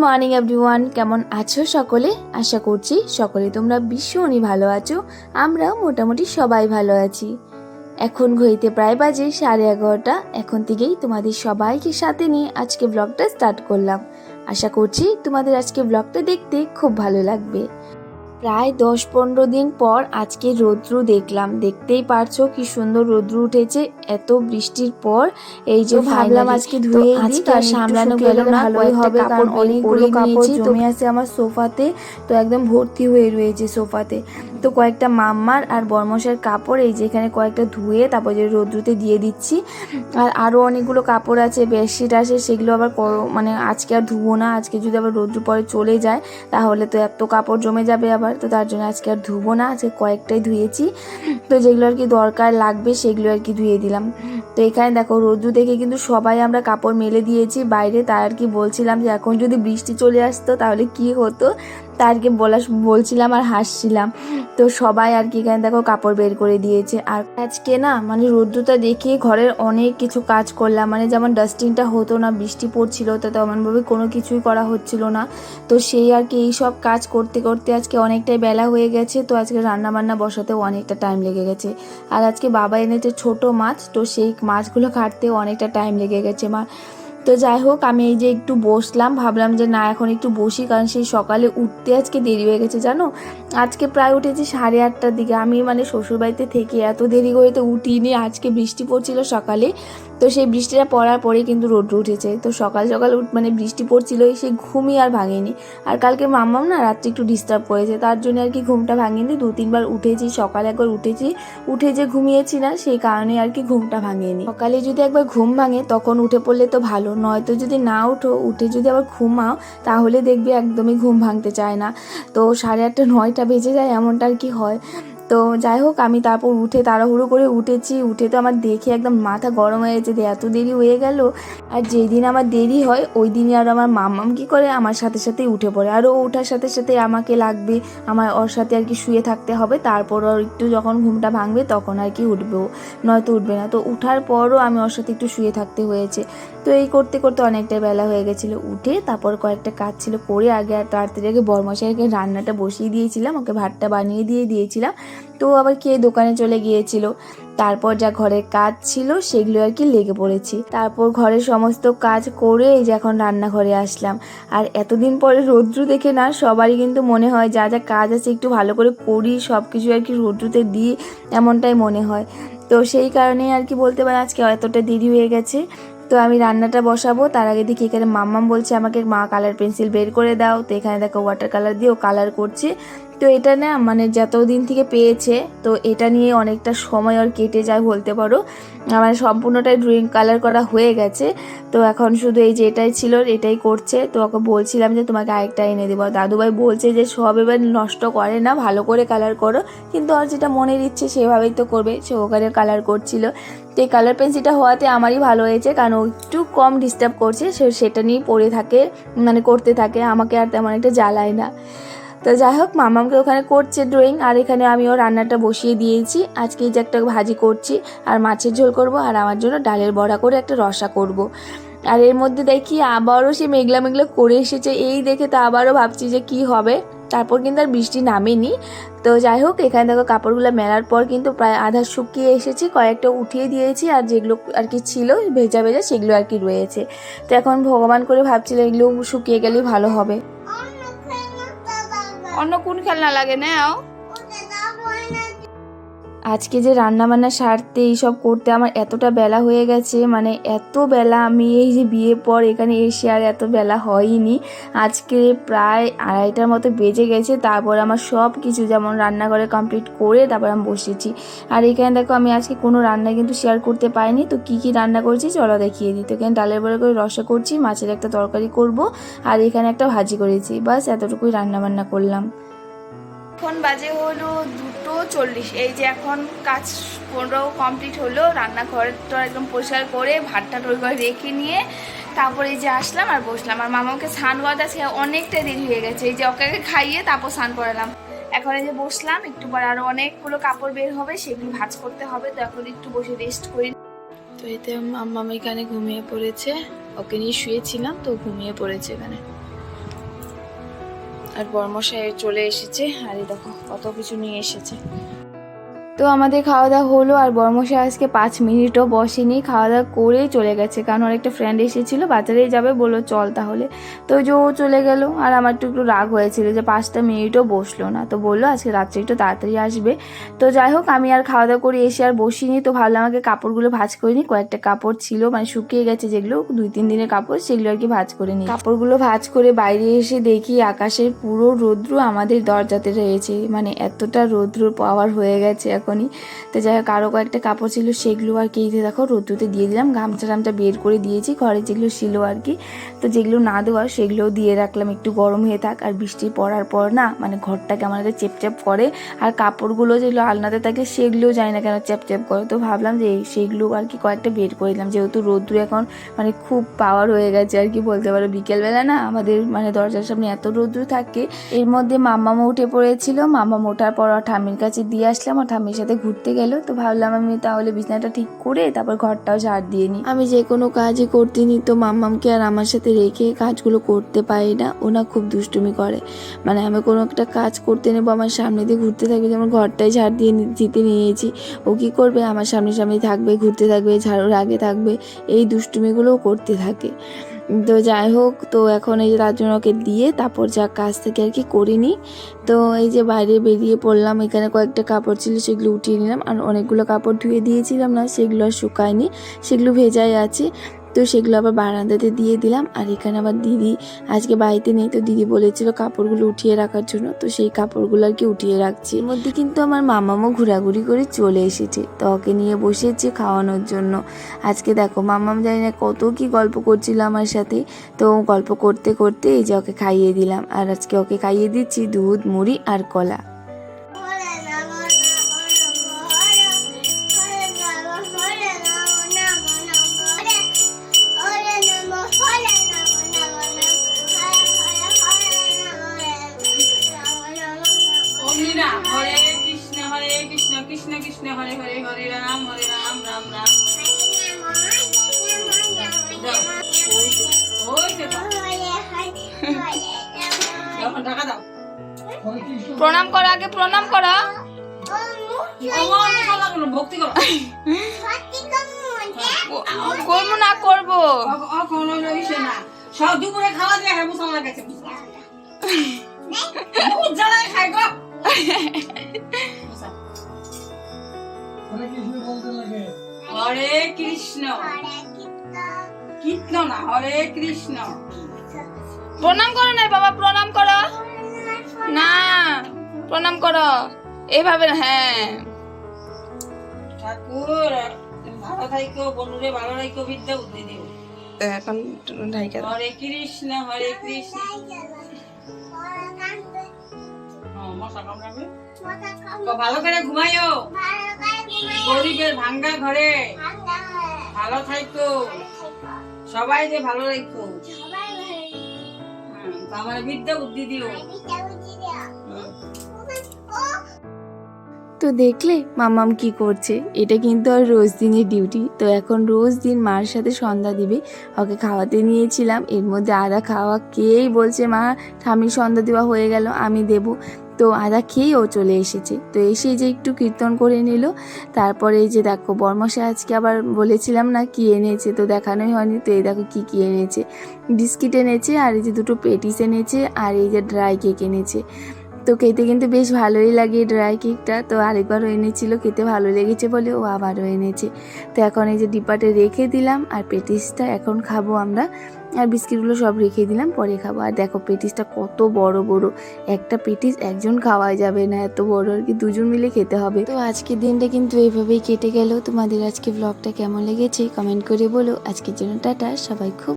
Morning everyone, কেমন আছো সকলে? আশা করছি সকলে তোমরা ভীষণই ভালো আছো। আমরাও মোটামুটি সবাই ভালো আছি। এখন ঘড়িতে প্রায় বাজে 11:30। এখন থেকেই তোমাদের সবাইকে সাথে নিয়ে আজকে ব্লগটা স্টার্ট করলাম। আশা করছি তোমাদের আজকে ব্লগটা দেখতে খুব ভালো লাগবে। প্রায় 10-15 দিন পর আজকে রৌদ্র দেখলাম। দেখতেই পারছো কি সুন্দর রৌদ্র উঠেছে এত বৃষ্টির পর। এই যে ভাবলাম আজকে ধুয়ে আজকে আর সামলানো গেল না, ভালোই হবে কারণ অনেকগুলো কাপড় জমে আছে আমার সোফাতে। তো একদম ভর্তি হয়ে রয়েছে সোফাতে। তো কয়েকটা মাম্মার আর বর্মশার কাপড় এই যে এখানে কয়েকটা ধুয়ে তারপর যে রৌদ্রতে দিয়ে দিচ্ছি। আর আরও অনেকগুলো কাপড় আছে, বেডশিট আছে, সেগুলো আবার মানে আজকে আর ধুবো না। আজকে যদি আবার রৌদ্র পরে চলে যায় তাহলে তো এত কাপড় জমে যাবে আবার, তো তার জন্য আজকে আর ধুবো না। আজকে কয়েকটাই ধুয়েছি, তো যেগুলো আর কি দরকার লাগবে সেগুলো আর কি ধুয়ে দিলাম। তো এখানে দেখো রৌদ্র দেখে কিন্তু সবাই আমরা কাপড় মেলে দিয়েছি বাইরে। তার আর কি বলছিলাম যে এখন যদি বৃষ্টি চলে আসতো তাহলে কি হতো, তারকে বলছিলাম আর হাসছিলাম। তো সবাই আর কি এখানে দেখো কাপড় বের করে দিয়েছে। আর আজকে না মানে রৌদ্রটা দেখে ঘরের অনেক কিছু কাজ করলাম, মানে যেমন ডাস্টিংটা হতো না, বৃষ্টি পড়ছিল তো তেমনভাবে কোনো কিছুই করা হচ্ছিল না। তো সেই আর কি এইসব কাজ করতে করতে আজকে অনেকটাই বেলা হয়ে গেছে। তো আজকে রান্না বান্না বসাতেও অনেকটা টাইম লেগে গেছে। আর আজকে বাবা এনেছে ছোট মাছ, তো সেই মাছগুলো কাটতেও অনেকটা টাইম লেগে গেছে মা। তো যাই হোক আমি এই যে একটু বসলাম, ভাবলাম যে না এখন একটু বসি, কারণ সেই সকালে উঠতে আজকে দেরি হয়ে গেছে জানো। আজকে প্রায় উঠেছি 8:30টার দিকে। আমি মানে শ্বশুরবাড়িতে থেকে এত দেরি করে তো উঠিনি। আজকে বৃষ্টি পড়ছিল সকালে, তো সেই বৃষ্টিটা পড়ার পরেই কিন্তু রোদ্র উঠেছে। তো সকাল সকাল মানে বৃষ্টি পড়ছিল, সেই ঘুমই আর ভাঙেনি। আর কালকে মাম্মাম না রাত্রে একটু ডিস্টার্ব করেছে, তার জন্য আর কি ঘুমটা ভাঙেনি। 2-3বার উঠেছি, সকালে একবার উঠেছি, উঠে যে ঘুমিয়েছি না সেই কারণে আর কি ঘুমটা ভাঙেনি। সকালে যদি একবার ঘুম ভাঙে তখন উঠে পড়লে তো ভালো, নয়তো যদি না উঠে যদি আবার ঘুমাও তাহলে দেখবে একদমই ঘুম ভাঙতে চায় না। তো 8:30-9টা বেজে যায়, এমনটা আর কি হয়। তো যাই হোক আমি তারপর উঠে তাড়াহুড়ো করে উঠেছি। উঠে তো আমার দেখে একদম মাথা গরম হয়ে গেছে যে এত দেরি হয়ে গেল। আর যেই দিন আমার দেরি হয় ওই দিনই আর আমার মাম্মাম কী করে আমার সাথে সাথেই উঠে পড়ে। আর ও ওঠার সাথে সাথে আমাকে লাগবে, আমার ওর সাথে আর কি শুয়ে থাকতে হবে। তারপর ওর একটু যখন ঘুমটা ভাঙবে তখন আর কি উঠবে ও, নয়তো উঠবে না। তো উঠার পরও আমি ওর সাথে একটু শুয়ে থাকতে হয়েছে। তো এই করতে করতে অনেকটাই বেলা হয়ে গেছিলো। উঠে তারপর কয়েকটা কাজ ছিল করে আগে আর তাড়াতাড়ি আগে বরমশাইকে রান্নাটা বসিয়ে দিয়েছিলাম, ওকে ভাতটা বানিয়ে দিয়েছিলাম। তো আবার খেয়ে দোকানে চলে গিয়েছিল। তারপর যা ঘরের কাজ ছিল সেগুলো আর কি লেগে পড়েছি। তারপর ঘরের সমস্ত কাজ করে এই যে এখন রান্নাঘরে আসলাম। আর এতদিন পরে রৌদ্র দেখে না সবারই কিন্তু মনে হয় যা যা কাজ আছে একটু ভালো করে করি, সব কিছু আর কি রৌদ্রতে দিই, এমনটাই মনে হয়। তো সেই কারণেই আর কি বলতে পারি আজকে এতটা দেরি হয়ে গেছে। তো আমি রান্নাটা বসাবো তার আগে দেখি এখানে মাম্মাম বলছে আমাকে মা কালার পেন্সিল বের করে দাও। তো এখানে দেখো ওয়াটার কালার দিয়েও কালার করছে। তো এটা না মানে যতদিন থেকে পেয়েছে তো এটা নিয়ে অনেকটা সময় আর কেটে যায় বলতে পারো। আমার সম্পূর্ণটাই ড্রয়িং কালার করা হয়ে গেছে। তো এখন শুধু এই যে এটাই ছিল এটাই করছে। তো ওকে বলছিলাম যে তোমাকে আরেকটা এনে দেবো। দাদুভাই বলছে যে সব এবার নষ্ট করে না, ভালো করে কালার করো। কিন্তু আর যেটা মনের ইচ্ছে সেভাবেই তো করবে, সে ওখানে কালার করছিল। তো এই কালার পেন্সিলটা হওয়াতে আমারই ভালো হয়েছে, কারণ ও একটু কম ডিস্টার্ব করছে, সেটা নিয়েই পড়ে থাকে, মানে করতে থাকে, আমাকে আর তেমন একটা জ্বালায় না। তো যাই হোক মামামকে ওখানে করছে ড্রয়িং, আর এখানে আমিও রান্নাটা বসিয়ে দিয়েছি। আজকে যে একটা ভাজি করছি আর মাছের ঝোল করব, আর আমার জন্য ডালের বড়া করে একটা রসা করব। আর এর মধ্যে দেখি আবারও সে মেঘলা মেঘলা করে এসেছে, এই দেখে তো আবারও ভাবছি যে কি হবে। তারপর কিন্তু আর বৃষ্টি নামেনি। তো যাই হোক এখানে দেখো কাপড়গুলো মেলার পর কিন্তু প্রায় আধা শুকিয়ে এসেছি, কয়েকটা উঠিয়ে দিয়েছি, আর যেগুলো আর কি ছিল ভেজা ভেজা সেগুলো আর কি রয়েছে। তো এখন ভগবান করে ভাবছিলাম এগুলো শুকিয়ে গেলেই ভালো হবে। অন্য কোন খেলনা লাগে নাও? আজকে যে রান্না বান্না সারতে এইসব করতে আমার এতটা বেলা হয়ে গেছে, মানে এত বেলা আমি এই যে বিয়ের পর এখানে এসে আর এত বেলা হয়নি। আজকে প্রায় 2:30টার মতো বেজে গেছে। তারপর আমার সব কিছু যেমন রান্নাঘরে কমপ্লিট করে তারপর আমি বসেছি। আর এখানে দেখো আমি আজকে কোনো রান্না কিন্তু শেয়ার করতে পারিনি। তো কি রান্না করছি চলো দেখিয়ে দিই। তো এখানে ডালের বড়া করে রসা করছি, মাছের একটা তরকারি করব, আর এখানে একটা ভাজি করেছি, বাস এতটুকুই রান্না বান্না করলাম। এখন বাজে হলো 2:40। এই যে এখন কাজ 15 কমপ্লিট হলো, রান্নাঘরটা একদম পরিষ্কার করে ভাতটা তৈরি করে রেখে নিয়ে তারপরে এই যে আসলাম আর বসলাম। আর মামাকে স্নান করাতে আজকে অনেকটা দেরি হয়ে গেছে, এই যে ওকে খাইয়ে তারপর স্নান করালাম। এখন এই যে বসলাম, একটু পরে আরও অনেকগুলো কাপড় বের হবে, সেগুলো ভাঁজ করতে হবে। তো এখন একটু বসে রেস্ট করি। তো এতে মাম্মা এখানে ঘুমিয়ে পড়েছে, ওকে নিয়ে শুয়েছিলাম তো ঘুমিয়ে পড়েছে এখানে। আর বর্মশাই চলে এসেছে, আর এই দেখো কত কিছু নিয়ে এসেছে। তো আমাদের খাওয়া দাওয়া হলো, আর বর্মশাই আজকে 5 মিনিটও বসেনি, খাওয়া দাওয়া করেই চলে গেছে। কারণ ওর একটা ফ্রেন্ড এসেছিলো, বাজারেই যাবে, বললো চল তাহলে। তো যে ও চলে গেল, আর আমার একটু রাগ হয়েছিল যে 5টা মিনিটও বসলো না। তো বললো আজকে রাত্রে একটু তাড়াতাড়ি আসবে। তো যাই হোক, আমি আর খাওয়া দাওয়া করে এসে আর বসিনি। তো ভাবলাম আমাকে কাপড়গুলো ভাঁজ করে নিই। কয়েকটা কাপড় ছিল মানে শুকিয়ে গেছে, যেগুলো 2-3 দিনের কাপড়, সেগুলো আর কি ভাঁজ করে নিই। কাপড়গুলো ভাঁজ করে বাইরে এসে দেখি আকাশের পুরো রৌদ্র আমাদের দরজাতে রয়েছে, মানে এতটা রৌদ্র পাওয়ার হয়ে গেছে এখনই। তো যাই হোক, আরও কয়েকটা কাপড় ছিল, সেগুলো আর কি দেখো রৌদ্রতে দিয়ে দিলাম। গামছা টামছা বের করে দিয়েছি, ঘরে যেগুলো ছিল আর কি। তো যেগুলো না দেওয়ার সেগুলোও দিয়ে রাখলাম, একটু গরম হয়ে থাক। আর বৃষ্টি পড়ার পর না মানে ঘরটাকে আমাদের চেপচেপ করে, আর কাপড়গুলো যেগুলো আলনাতে থাকে সেগুলোও জানি না কেন চেপচেপ করে। তো ভাবলাম যে সেইগুলো আর কি কয়েকটা বের করে দিলাম, যেহেতু রৌদ্র এখন মানে খুব পাওয়ার হয়ে গেছে আর কি বলতে পারো। বিকেলবেলা না আমাদের মানে দরজার সামনে এত রৌদ্র থাকে। এর মধ্যে মাম্মামও উঠে পড়েছিল, মাম্মাম ওঠার পর ঠাম্মির কাছে দিয়ে আসলাম, আর ঠাম্মির সাথে ঘুরতে গেল। তো ভাবলাম আমি তাহলে বিছানাটা ঠিক করে তারপর ঘরটাও ঝাড় দিয়ে নিই। আমি যে কোনো কাজই করতে নিই তো মাম্মামকে আর আমার সাথে রেখে কাজগুলো করতে পারি না, ওনা খুব দুষ্টুমি করে। মানে আমি কোনো একটা কাজ করতে নেবো, আমার সামনে দিয়ে ঘুরতে থাকবে, যেমন ঘরটাই ঝাড় দিয়ে দিতে নিয়েছি, ও কী করবে আমার সামনে সামনে থাকবে, ঘুরতে থাকবে, ঝাড়ুর আগে থাকবে, এই দুষ্টুমিগুলোও করতে থাকে। তো যাই হোক, তো এখন এই যে তার জন্য ওকে দিয়ে তারপর যা কাজ থেকে আর কি করে নিই। তো এই যে বাইরে বেরিয়ে পড়লাম, এখানে কয়েকটা কাপড় ছিল সেগুলো উঠিয়ে নিলাম, আর অনেকগুলো কাপড় ধুয়ে দিয়েছিলাম না, সেগুলো আর শুকায়নি, সেগুলো ভেজাই আছে। তো সেগুলো আবার বারান্দাতে দিয়ে দিলাম। আর এখানে আবার দিদি আজকে বাড়িতে নেই, তো দিদি বলেছিল কাপড়গুলো উঠিয়ে রাখার জন্য, তো সেই কাপড়গুলো আর কি উঠিয়ে রাখছি। এর মধ্যে কিন্তু আমার মামামও ঘোরাঘুরি করে চলে এসেছে, তো ওকে নিয়ে বসেছে খাওয়ানোর জন্য। আজকে দেখো মামাম জানি না কত কি গল্প করছিল আমার সাথে, তো গল্প করতে করতে এই যে ওকে খাইয়ে দিলাম। আর আজকে ওকে খাইয়ে দিচ্ছি দুধ, মুড়ি আর কলা। হরে কৃষ্ণ কৃষ্ণ কৃষ্ণ হরে হরে, হরে রাম রাম রাম। টাকা দাও, প্রণাম করো, আগে প্রণাম করো। ভক্তি করো, করবো না করবো না সব দুপুরে খাওয়া দিয়ে হ্যাঁ মুসলমান গেছে জ্বালায় খাই গো। হরে কৃষ্ণ কীর্তন না, হরে কৃষ্ণ। প্রণাম করো না বাবা, প্রণাম করো না, প্রণাম করো এইভাবে না। হ্যাঁ ঠাকুর ভালো থাইকো, বন্ধুরে ভালো রাখো, বিদ্যা বুদ্ধি দিও। এখন হরে কৃষ্ণ হরে কৃষ্ণ। ভালো করে ঘুমাইও, গরিবের ভাঙ্গা ঘরে ভালো থাইকো, সবাই যে ভালো রাখো, আমার বিদ্যা বুদ্ধি দিও। তো দেখলে মামাম কি করছে, এটা কিন্তু আর রোজ দিনের ডিউটি। তো এখন রোজ দিন মার সাথে সন্ধ্যা দিবে, ওকে খাওয়াতে নিয়েছিলাম, এর মধ্যে আদা খাওয়া খেয়েই বলছে মা ঠামির সন্ধ্যা দেওয়া হয়ে গেল, আমি দেব। তো আদা খেয়েই ও চলে এসেছে। তো এসে যে একটু কীর্তন করে নিল। তারপরে এই যে দেখো বর্মশাই আজকে আবার বলেছিলাম না কি এনেছে, তো দেখানোই হয়নি। তো এই দেখো কি এনেছে, বিস্কিট এনেছে, আর এই যে দুটো পেটিস এনেছে, আর এই যে ড্রাই কেক এনেছে। তো খেতে কিন্তু বেশ ভালোই লাগে ড্রাই কেকটা। তো আরেকবারও এনেছিল, খেতে ভালো লেগেছে বলে ও আবারও এনেছে। তো এখন এই যে ডিপাটে রেখে দিলাম, আর পেটিসটা এখন খাবো আমরা, আর বিস্কিটগুলো সব রেখে দিলাম, পরে খাবো। আর দেখো পেটিসটা কত বড় বড়, একটা পেটিস একজন খাওয়াই যাবে না, এত বড় আর কি, দুজন মিলে খেতে হবে। তো আজকের দিনটা কিন্তু এইভাবেই কেটে গেল। তোমাদের আজকে ব্লগটা কেমন লেগেছে কমেন্ট করে বলো। আজকের জন্য টাটা, সবাই খুব